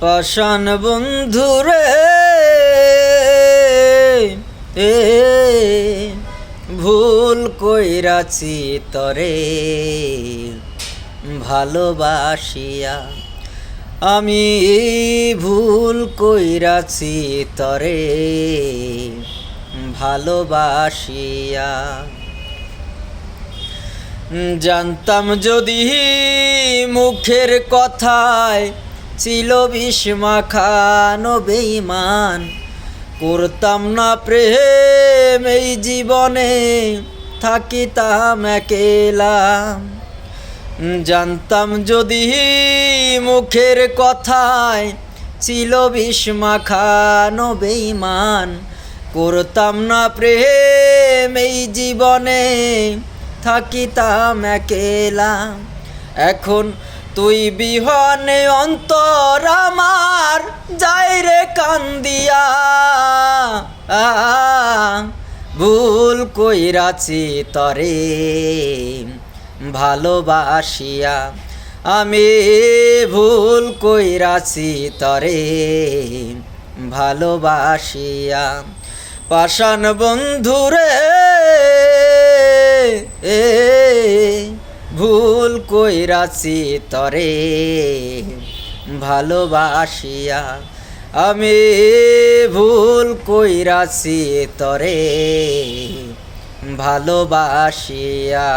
পাষাণ বন্ধুরে এ ভুল কইরাছি তরে ভালোবাসিয়া, আমি ভুল কইরাছি তরে ভালোবাসিয়া। জানতাম যদি মুখের কথায় ছিল বিষ মাখানো বেঈমান, করতাম না প্রেম এই জীবনে, থাকিতাম একেলা। জানতাম যদি মুখের কথায় ছিল বিষ মাখানো বেঈমান, করতাম না প্রেম এই জীবনে, থাকিতাম একেলা। এখন তুই বিহনে অন্তর আমার যায় রে কান্দিয়া, ভুল কইরাছি তরে ভালোবাসিয়া, আমি ভুল কইরাছি তরে ভালোবাসিয়া। পাষাণ বন্ধুরে এ ভুল কইরাছি তরে ভালোবাসিয়া, আমি ভুল কইরাছি তরে ভালোবাসিয়া।